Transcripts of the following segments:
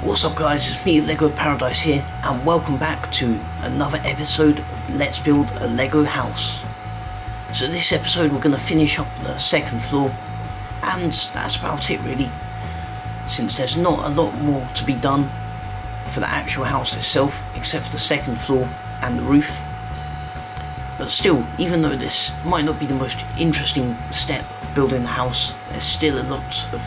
What's up guys, it's me Lego Paradise here and welcome back to another episode of Let's Build a Lego House. So this episode we're going to finish up the second floor and that's about it really, since there's not a lot more to be done for the actual house itself except for the second floor and the roof. But still, even though this might not be the most interesting step of building the house, there's still a lot of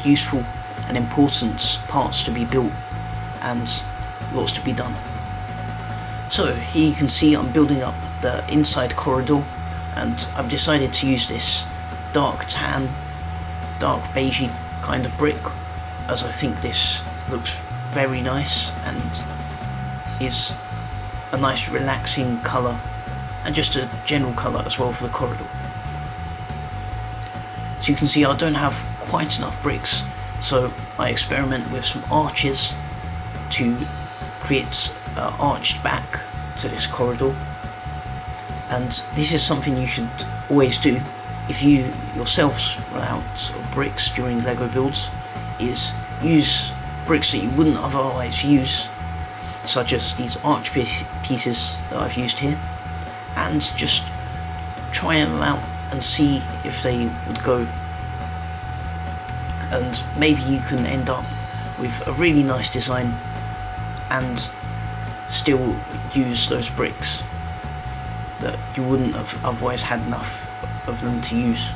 useful and important parts to be built and lots to be done. So here you can see I'm building up the inside corridor, and I've decided to use this dark tan, dark beigey kind of brick, as I think this looks very nice and is a nice relaxing colour and just a general colour as well for the corridor. So you can see I don't have quite enough bricks, so I experiment with some arches to create an arched back to this corridor. And this is something you should always do if you yourselves run out of bricks during Lego builds, is use bricks that you wouldn't otherwise use, such as these arch pieces that I've used here, and just try them out and see if they would go. And maybe you can end up with a really nice design and still use those bricks that you wouldn't have otherwise had enough of them to use.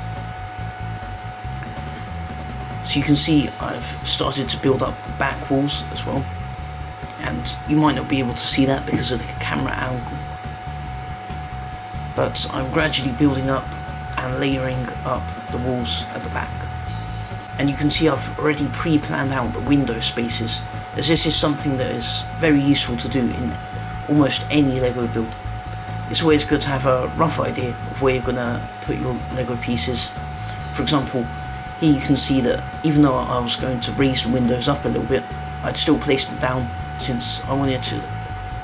So you can see I've started to build up the back walls as well, and you might not be able to see that because of the camera angle, but I'm gradually building up and layering up the walls at the back. And you can see I've already pre-planned out the window spaces, as this is something that is very useful to do in almost any Lego build. It's always good to have a rough idea of where you're going to put your Lego pieces. For example, here you can see that even though I was going to raise the windows up a little bit, I'd still placed them down since I wanted to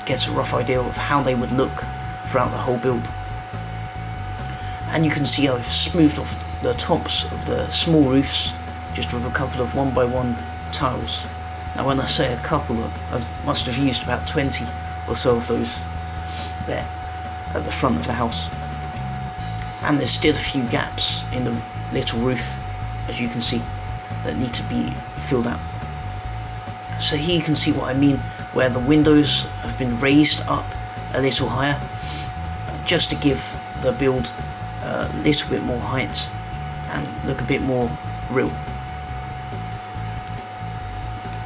get a rough idea of how they would look throughout the whole build. And you can see I've smoothed off the tops of the small roofs just with a couple of 1x1 tiles. Now when I say a couple, I must have used about 20 or so of those there at the front of the house. And there's still a few gaps in the little roof, as you can see, that need to be filled out. So here you can see what I mean, where the windows have been raised up a little higher, just to give the build a little bit more height and look a bit more real.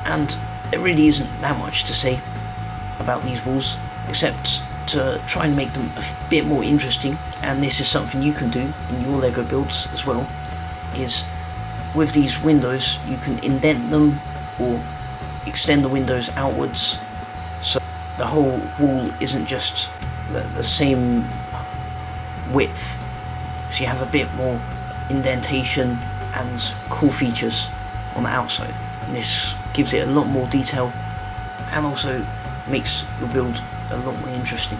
And there really isn't that much to say about these walls, except to try and make them a bit more interesting. And this is something you can do in your Lego builds as well, is with these windows you can indent them or extend the windows outwards, so the whole wall isn't just the same width, so you have a bit more indentation and cool features on the outside. And this gives it a lot more detail and also makes your build a lot more interesting.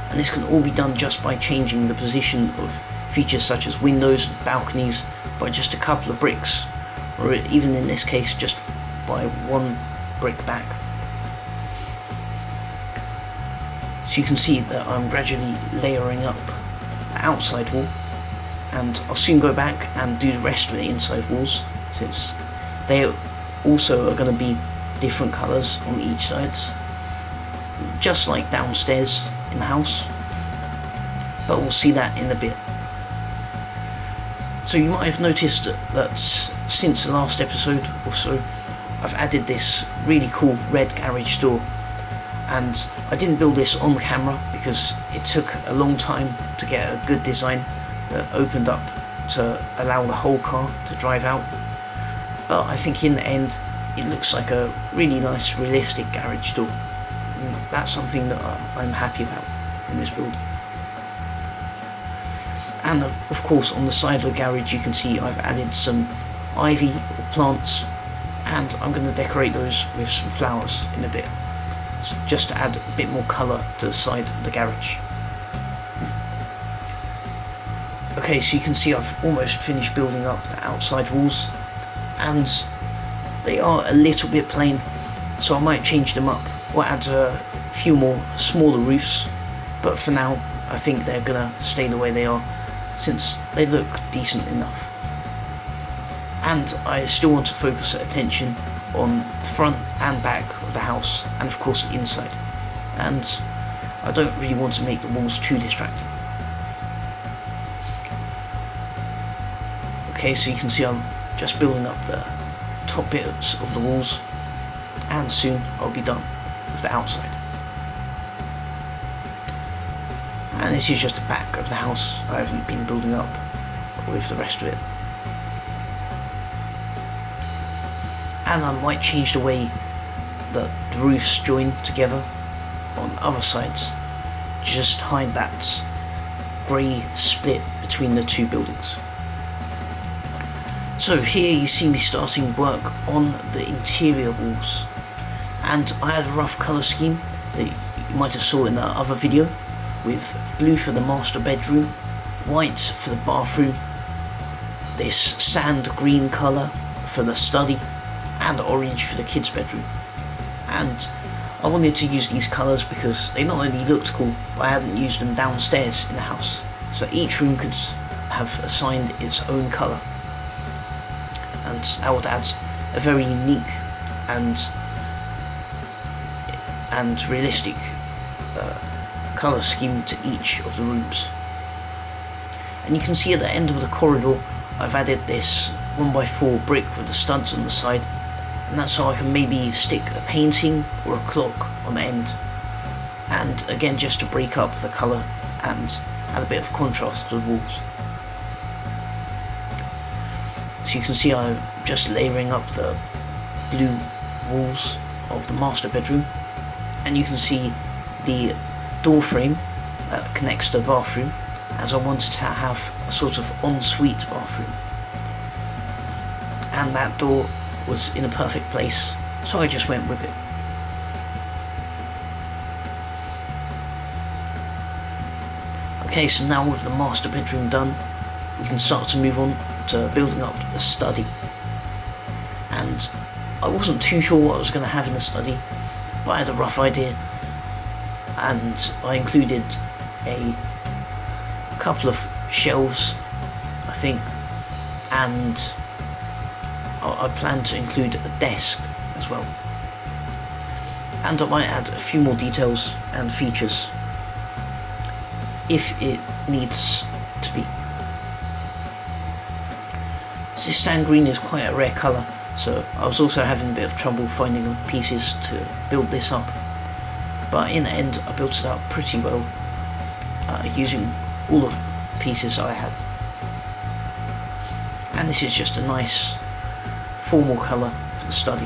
And this can all be done just by changing the position of features such as windows and balconies by just a couple of bricks, or even in this case just by one brick back. So you can see that I'm gradually layering up the outside wall, and I'll soon go back and do the rest of the inside walls, since they also are going to be different colours on each sides, just like downstairs in the house, but we'll see that in a bit. So you might have noticed that since the last episode or so, I've added this really cool red garage door, and I didn't build this on the camera because it took a long time to get a good design that opened up to allow the whole car to drive out. But I think in the end it looks like a really nice realistic garage door, and that's something that I'm happy about in this build. And of course on the side of the garage you can see I've added some ivy or plants, and I'm going to decorate those with some flowers in a bit, so just to add a bit more colour to the side of the garage. Okay, so you can see I've almost finished building up the outside walls, and they are a little bit plain, so I might change them up or add a few more smaller roofs, but for now I think they're gonna stay the way they are since they look decent enough. And I still want to focus attention on the front and back of the house, and of course the inside, and I don't really want to make the walls too distracting. Okay, so you can see I'm just building up the top bits of the walls, and soon I'll be done with the outside. And this is just the back of the house. I haven't been building up with the rest of it. And I might change the way that the roofs join together on other sides, just hide that grey split between the two buildings. So here you see me starting work on the interior walls, and I had a rough colour scheme that you might have saw in the other video, with blue for the master bedroom, white for the bathroom, this sand green colour for the study, and orange for the kids' bedroom. And I wanted to use these colours because they not only looked cool, but I hadn't used them downstairs in the house, so each room could have assigned its own colour, and that would add a very unique and realistic colour scheme to each of the rooms. And you can see at the end of the corridor I've added this 1x4 brick with the studs on the side, and that's how I can maybe stick a painting or a clock on the end, and again just to break up the colour and add a bit of contrast to the walls. So you can see I'm just layering up the blue walls of the master bedroom, and you can see the door frame that connects to the bathroom, as I wanted to have a sort of ensuite bathroom, and that door was in a perfect place, so I just went with it. Okay, so now with the master bedroom done, we can start to move on to building up the study. And I wasn't too sure what I was going to have in the study, but I had a rough idea, and I included a couple of shelves, I think, and I plan to include a desk as well, and I might add a few more details and features if it needs to be. This sand green is quite a rare colour, so I was also having a bit of trouble finding the pieces to build this up, but in the end I built it up pretty well using all of the pieces I had. And this is just a nice formal colour for the study,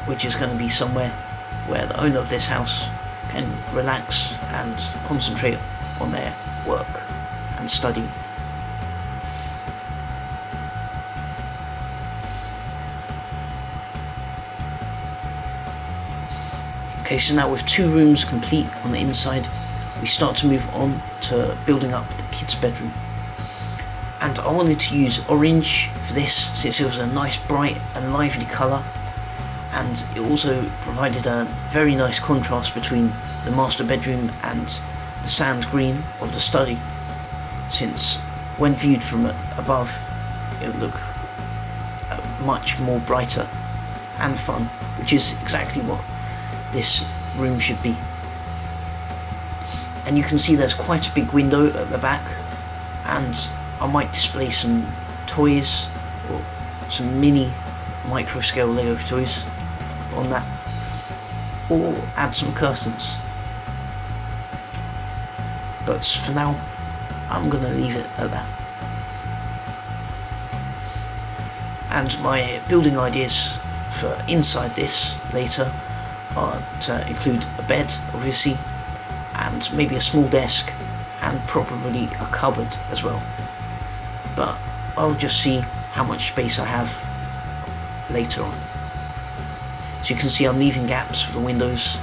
which is going to be somewhere where the owner of this house can relax and concentrate on their work and study. Okay, so now with two rooms complete on the inside, we start to move on to building up the kids' bedroom. And I wanted to use orange for this since it was a nice bright and lively colour, and it also provided a very nice contrast between the master bedroom and the sand green of the study, since when viewed from above it would look much more brighter and fun, which is exactly what this room should be. And you can see there's quite a big window at the back, and I might display some toys or some mini micro scale Lego toys on that, or add some curtains. But for now I'm gonna leave it at that. And my building ideas for inside this later are to include a bed, obviously, and maybe a small desk, and probably a cupboard as well. But I'll just see how much space I have later on. So you can see I'm leaving gaps for the windows,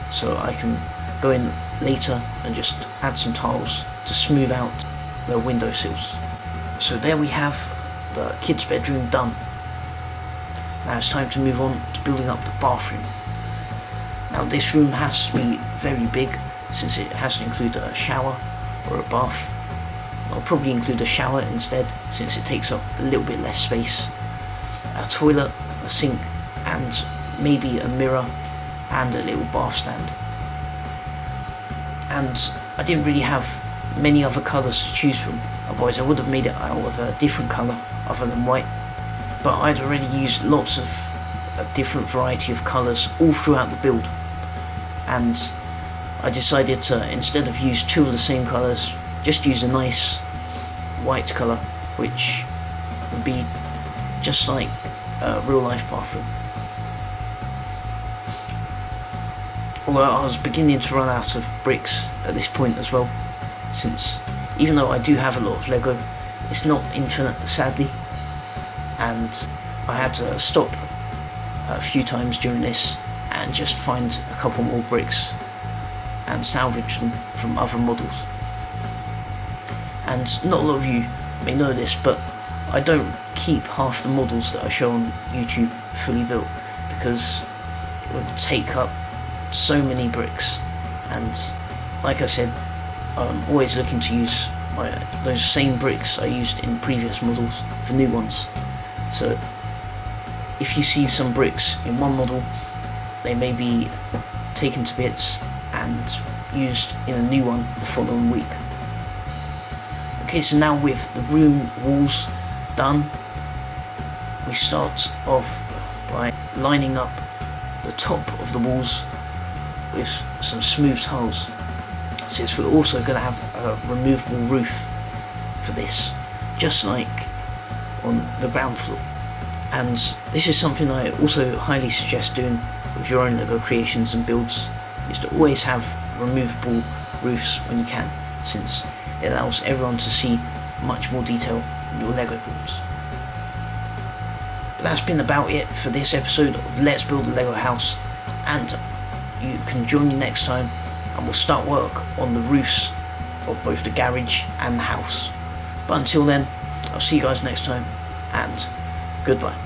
so I can go in later and just add some tiles to smooth out the windowsills. So there we have the kids' bedroom done. Now it's time to move on to building up the bathroom. Now this room has to be very big, since it has to include a shower or a bath. I'll probably include a shower instead, since it takes up a little bit less space. A toilet, a sink, and maybe a mirror and a little bath stand. And I didn't really have many other colours to choose from, otherwise I would have made it out of a different colour other than white. But I'd already used lots of a different variety of colours all throughout the build, and I decided to, instead of use two of the same colours, just use a nice white colour, which would be just like a real life bathroom. Although I was beginning to run out of bricks at this point as well, since even though I do have a lot of Lego, it's not infinite, sadly, and I had to stop a few times during this and just find a couple more bricks and salvage them from other models. And not a lot of you may know this, but I don't keep half the models that I show on YouTube fully built, because it would take up so many bricks, and like I said, I'm always looking to use those same bricks I used in previous models for new ones. So if you see some bricks in one model, they may be taken to bits and used in a new one the following week. Okay, so now with the room walls done, we start off by lining up the top of the walls with some smooth tiles, since we're also going to have a removable roof for this, just like on the ground floor. And this is something I also highly suggest doing with your own Lego creations and builds, is to always have removable roofs when you can, since it allows everyone to see much more detail in your Lego builds. But that's been about it for this episode of Let's Build a Lego House, and you can join me next time and we'll start work on the roofs of both the garage and the house. But until then, I'll see you guys next time, and goodbye.